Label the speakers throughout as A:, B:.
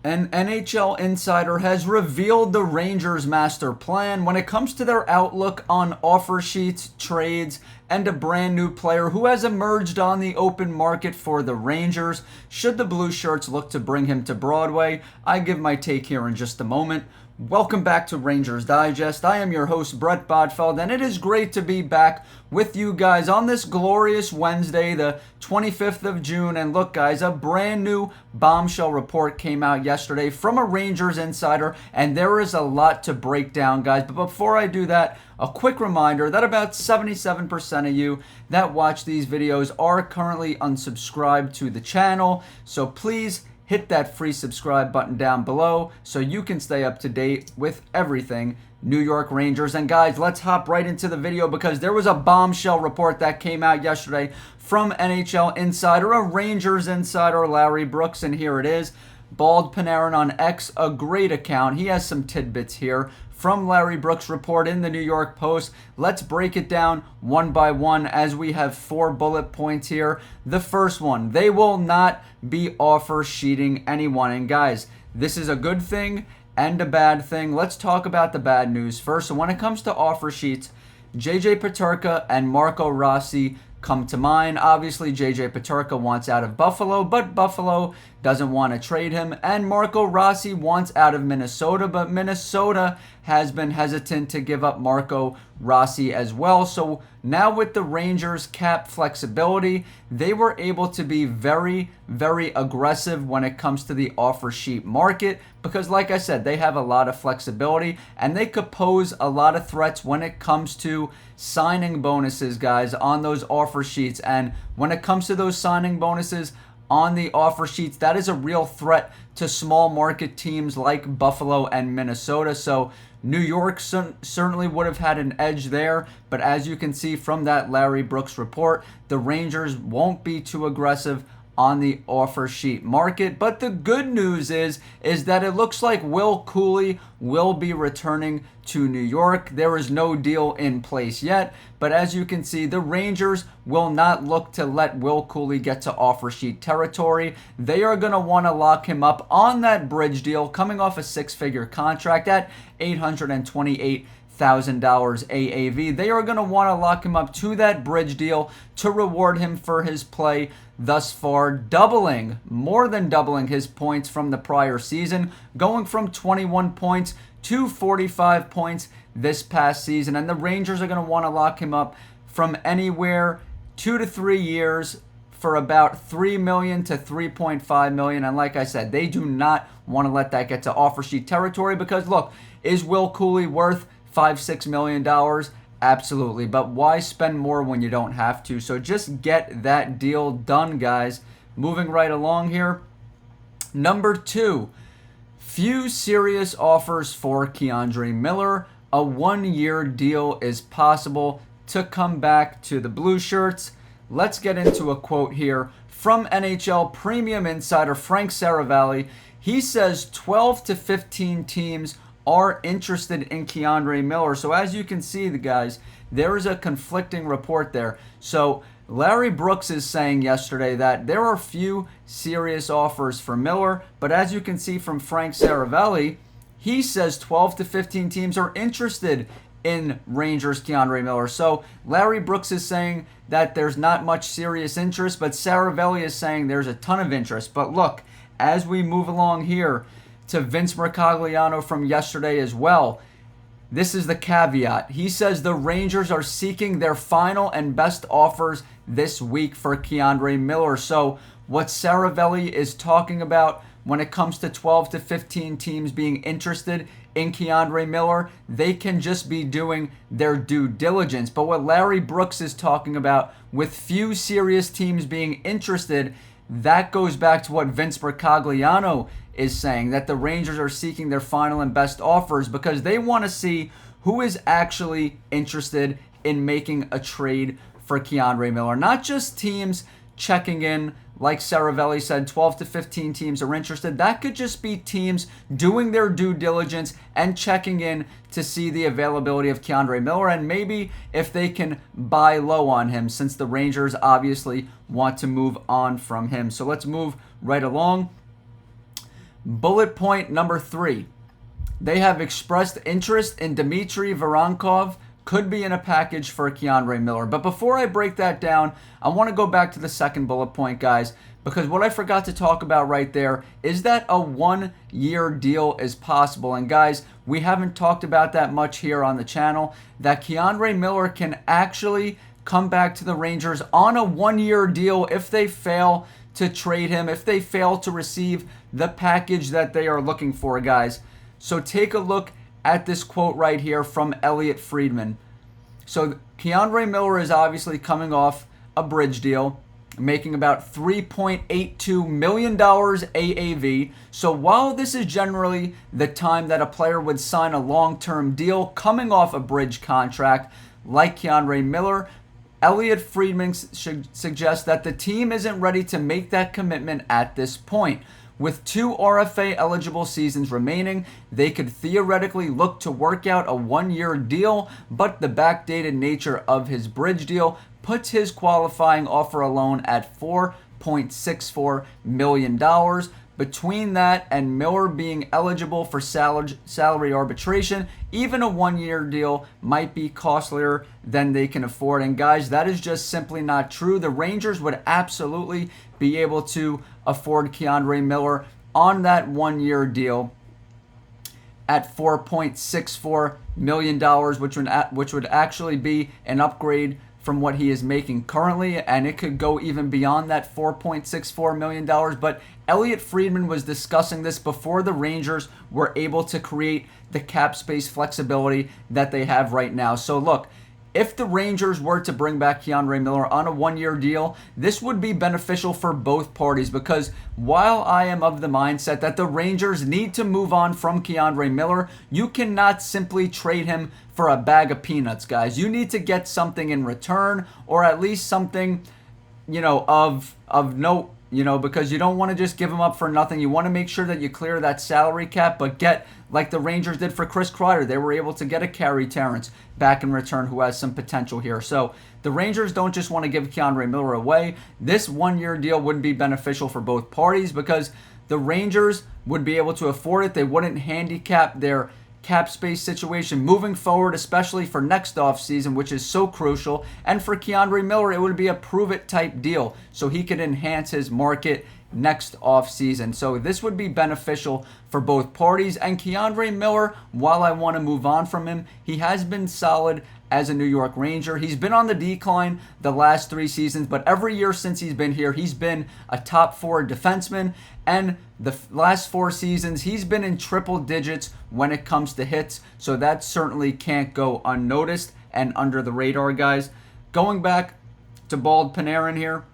A: An NHL insider has revealed the Rangers' master plan when it comes to their outlook on offer sheets, trades, and a brand new player who has emerged on the open market for the Rangers. Should the Blue Shirts look to bring him to Broadway? I give my take here in just a moment. Welcome back to Rangers Digest. I am your host, Bret Botfeld, and it is great to be back with you guys on this glorious Wednesday, the 25th of June. And look, guys, a brand new bombshell report came out yesterday from a Rangers insider, and there is a lot to break down, guys. But before I do that, a quick reminder that about 77% of you that watch these videos are currently unsubscribed to the channel. So please hit that free subscribe button down below so you can stay up to date with everything New York Rangers. And guys, let's hop right into the video because there was a bombshell report that came out yesterday from NHL insider, a Rangers insider, Larry Brooks, and here it is. Bald Panarin on X, a great account. He has some tidbits here from Larry Brooks' report in the New York Post. Let's break it down one by one as we have 4 bullet points here. The first one, they will not be offer sheeting anyone. And guys, this is a good thing and a bad thing. Let's talk about the bad news first. So when it comes to offer sheets, JJ Peterka and Marco Rossi come to mind. Obviously, JJ Peterka wants out of Buffalo, but Buffalo doesn't want to trade him. And Marco Rossi wants out of Minnesota, but Minnesota has been hesitant to give up Marco Rossi as well. So now with the Rangers' cap flexibility, they were able to be very, very aggressive when it comes to the offer sheet market because, like I said, they have a lot of flexibility and they could pose a lot of threats when it comes to signing bonuses, guys, on those offer sheets. And when it comes to those signing bonuses on the offer sheets, that is a real threat to small market teams like Buffalo and Minnesota. So New York certainly would have had an edge there, but as you can see from that Larry Brooks report, the Rangers won't be too aggressive on the offer sheet market. But the good news is that it looks like Will Cuylle will be returning to New York. There is no deal in place yet, but as you can see, the Rangers will not look to let Will Cuylle get to offer sheet territory. They are going to want to lock him up on that bridge deal, coming off a 6-figure contract at $828,000 AAV. They are going to want to lock him up to that bridge deal to reward him for his play thus far, more than doubling his points from the prior season, going from 21 points to 45 points this past season. And the Rangers are going to want to lock him up from anywhere 2 to 3 years for about $3 million to $3.5 million. And like I said, they do not want to let that get to offer sheet territory because, look, is Will Cuylle worth $5-6 million? Absolutely, but why spend more when you don't have to? So just get that deal done, guys. Moving right along here. Number 2, few serious offers for K'Andre Miller. A 1-year deal is possible to come back to the Blue Shirts. Let's get into a quote here from NHL Premium Insider Frank Saravalli. He says 12 to 15 teams are interested in K'Andre Miller. So as you can see, the guys, there is a conflicting report there. So Larry Brooks is saying yesterday that there are few serious offers for Miller, but as you can see from Frank Saravalli, he says 12 to 15 teams are interested in Rangers K'Andre Miller. So Larry Brooks is saying that there's not much serious interest, but Saravalli is saying there's a ton of interest. But look, as we move along here, to Vince Mercogliano from yesterday as well. This is the caveat. He says the Rangers are seeking their final and best offers this week for K'Andre Miller. So what Saravalli is talking about when it comes to 12 to 15 teams being interested in K'Andre Miller, they can just be doing their due diligence. But what Larry Brooks is talking about with few serious teams being interested, that goes back to what Vince Mercogliano is saying, that the Rangers are seeking their final and best offers because they want to see who is actually interested in making a trade for K'Andre Miller. Not just teams checking in, like Saravalli said, 12 to 15 teams are interested. That could just be teams doing their due diligence and checking in to see the availability of K'Andre Miller and maybe if they can buy low on him since the Rangers obviously want to move on from him. So let's move right along. Bullet point number 3. They have expressed interest in Dmitry Voronkov, could be in a package for K'Andre Miller. But before I break that down, I want to go back to the second bullet point, guys, because what I forgot to talk about right there is that a 1-year deal is possible. And guys, we haven't talked about that much here on the channel, that K'Andre Miller can actually come back to the Rangers on a 1-year deal if they fail to trade him, if they fail to receive the package that they are looking for, guys. So take a look at this quote right here from Elliotte Friedman. So K'Andre Miller is obviously coming off a bridge deal, making about $3.82 million AAV. So while this is generally the time that a player would sign a long-term deal coming off a bridge contract like K'Andre Miller, Elliotte Friedman suggests that the team isn't ready to make that commitment at this point. With 2 RFA-eligible seasons remaining, they could theoretically look to work out a 1-year deal, but the backdated nature of his bridge deal puts his qualifying offer alone at $4.64 million. Between that and Miller being eligible for salary arbitration, even a 1-year deal might be costlier than they can afford. And guys, that is just simply not true. The Rangers would absolutely be able to afford K'Andre Miller on that 1-year deal at $4.64 million, which would actually be an upgrade from what he is making currently, and it could go even beyond that $4.64 million. But Elliotte Friedman was discussing this before the Rangers were able to create the cap space flexibility that they have right now. So look, if the Rangers were to bring back K'Andre Miller on a 1-year deal, this would be beneficial for both parties, because while I am of the mindset that the Rangers need to move on from K'Andre Miller, you cannot simply trade him for a bag of peanuts, guys. You need to get something in return, or at least something, of note, because you don't want to just give him up for nothing. You want to make sure that you clear that salary cap, but get, like the Rangers did for Chris Kreider, they were able to get a Carey Terrence back in return who has some potential here. So the Rangers don't just want to give K'Andre Miller away. This 1-year deal would be beneficial for both parties because the Rangers would be able to afford it. They wouldn't handicap their cap space situation moving forward, especially for next offseason, which is so crucial. And for K'Andre Miller, it would be a prove-it type deal, so he could enhance his market next offseason. So this would be beneficial for both parties. And K'Andre Miller, while I want to move on from him, he has been solid as a New York Ranger. He's been on the decline the last 3 seasons, but every year since he's been here, he's been a top 4 defenseman. And the last 4 seasons, he's been in triple digits when it comes to hits. So that certainly can't go unnoticed and under the radar, guys. Going back to Bald Panarin here,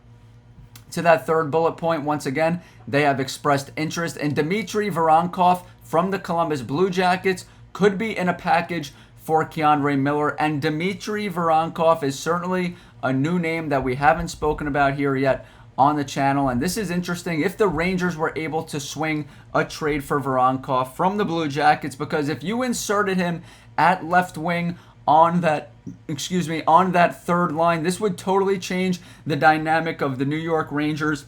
A: to that third bullet point, once again, they have expressed interest in Dmitry Voronkov from the Columbus Blue Jackets. Could be in a package for K'Andre Miller. And Dmitry Voronkov is certainly a new name that we haven't spoken about here yet on the channel. And this is interesting if the Rangers were able to swing a trade for Voronkov from the Blue Jackets, because if you inserted him at left wing on that third line, this would totally change the dynamic of the New York Rangers.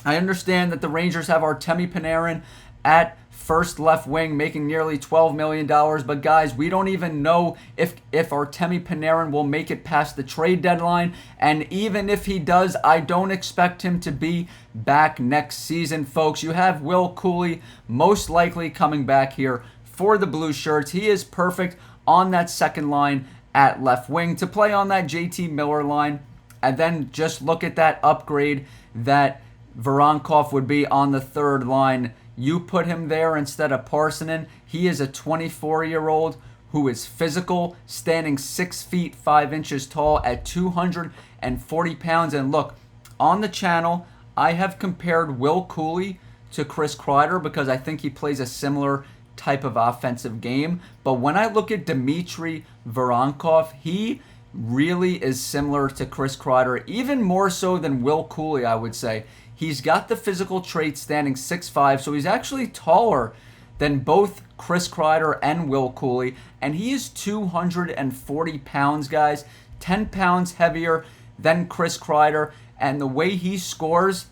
A: I understand that the Rangers have Artemi Panarin at first left wing, making nearly $12 million. But guys, we don't even know if Artemi Panarin will make it past the trade deadline. And even if he does, I don't expect him to be back next season, folks. You have Will Cooley most likely coming back here for the Blue Shirts. He is perfect on that second line at left wing to play on that JT Miller line. And then just look at that upgrade that Voronkov would be on the third line. You put him there instead of Parsonen. He is a 24-year-old who is physical, standing 6 feet 5 inches tall at 240 pounds. And look, on the channel, I have compared Will Cooley to Chris Kreider because I think he plays a similar type of offensive game. But when I look at Dmitry Voronkov, he really is similar to Chris Kreider, even more so than Will Cooley, I would say. He's got the physical traits, standing 6'5", so he's actually taller than both Chris Kreider and Will Cooley, and he is 240 pounds, guys, 10 pounds heavier than Chris Kreider, and the way he scores,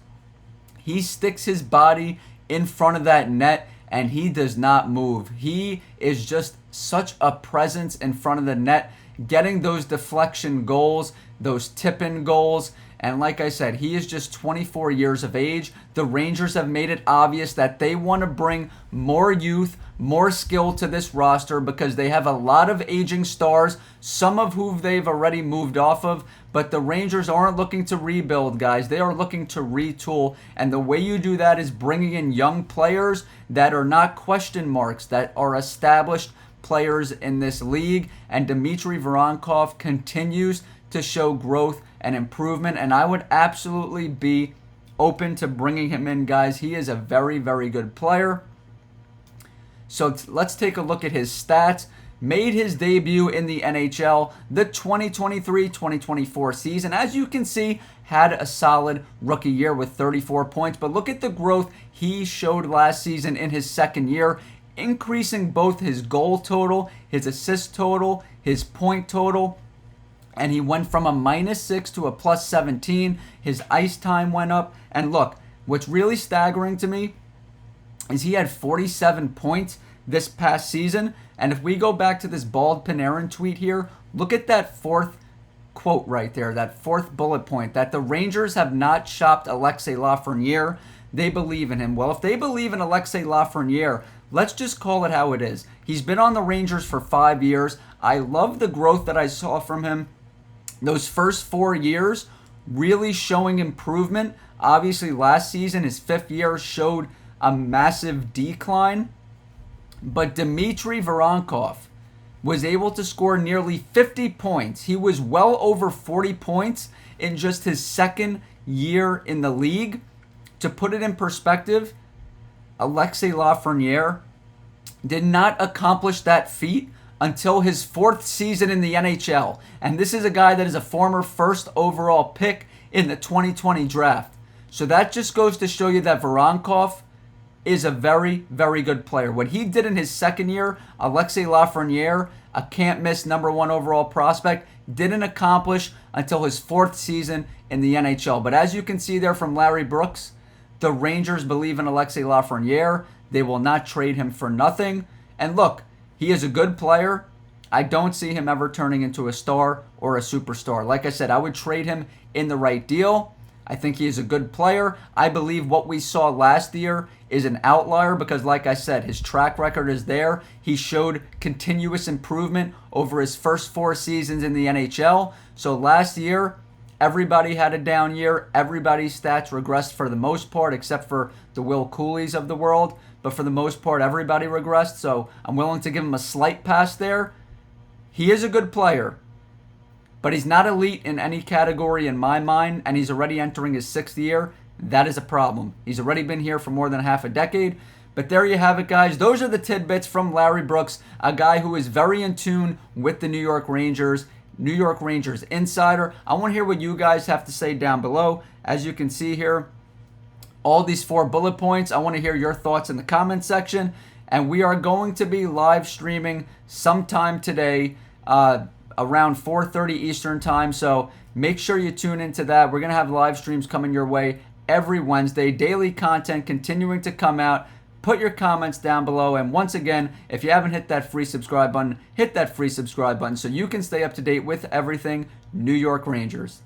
A: he sticks his body in front of that net, and he does not move. He is just such a presence in front of the net, getting those deflection goals, those tip-in goals. And like I said, he is just 24 years of age. The Rangers have made it obvious that they want to bring more youth, more skill to this roster because they have a lot of aging stars, some of whom they've already moved off of. But the Rangers aren't looking to rebuild, guys. They are looking to retool. And the way you do that is bringing in young players that are not question marks, that are established players in this league. And Dmitry Voronkov continues to show growth and improvement, and I would absolutely be open to bringing him in, guys. He is a very, very good player. So let's take a look at his stats. Made his debut in the NHL the 2023-2024 season. As you can see, had a solid rookie year with 34 points, but look at the growth he showed last season in his second year, increasing both his goal total, his assist total, his point total. And he went from a -6 to a +17. His ice time went up. And look, what's really staggering to me is he had 47 points this past season. And if we go back to this Bald Panarin tweet here, look at that fourth quote right there, that fourth bullet point, that the Rangers have not shopped Alexis Lafreniere. They believe in him. Well, if they believe in Alexis Lafreniere, let's just call it how it is. He's been on the Rangers for 5 years. I love the growth that I saw from him. Those first 4 years really showing improvement. Obviously, last season, his 5th year, showed a massive decline. But Dmitry Voronkov was able to score nearly 50 points. He was well over 40 points in just his second year in the league. To put it in perspective, Alexis Lafreniere did not accomplish that feat until his 4th season in the NHL. And this is a guy that is a former first overall pick in the 2020 draft. So that just goes to show you that Voronkov is a very, very good player. What he did in his second year, Alexis Lafreniere, a can't-miss #1 overall prospect, didn't accomplish until his 4th season in the NHL. But as you can see there from Larry Brooks, the Rangers believe in Alexis Lafreniere. They will not trade him for nothing. And look, he is a good player. I don't see him ever turning into a star or a superstar. Like I said, I would trade him in the right deal. I think he is a good player. I believe what we saw last year is an outlier because, like I said, his track record is there. He showed continuous improvement over his first 4 seasons in the NHL. So last year, everybody had a down year. Everybody's stats regressed for the most part, except for the Will Coolies of the world. But for the most part, everybody regressed. So I'm willing to give him a slight pass there. He is a good player, but he's not elite in any category in my mind, and he's already entering his 6th year. That is a problem. He's already been here for more than half a decade. But there you have it, guys. Those are the tidbits from Larry Brooks, a guy who is very in tune with the New York Rangers insider. I want to hear what you guys have to say down below. As you can see here, all these 4 bullet points, I want to hear your thoughts in the comment section. And we are going to be live streaming sometime today around 4:30 Eastern time. So make sure you tune into that. We're going to have live streams coming your way every Wednesday. Daily content continuing to come out. Put your comments down below. And once again, if you haven't hit that free subscribe button, hit that free subscribe button so you can stay up to date with everything New York Rangers.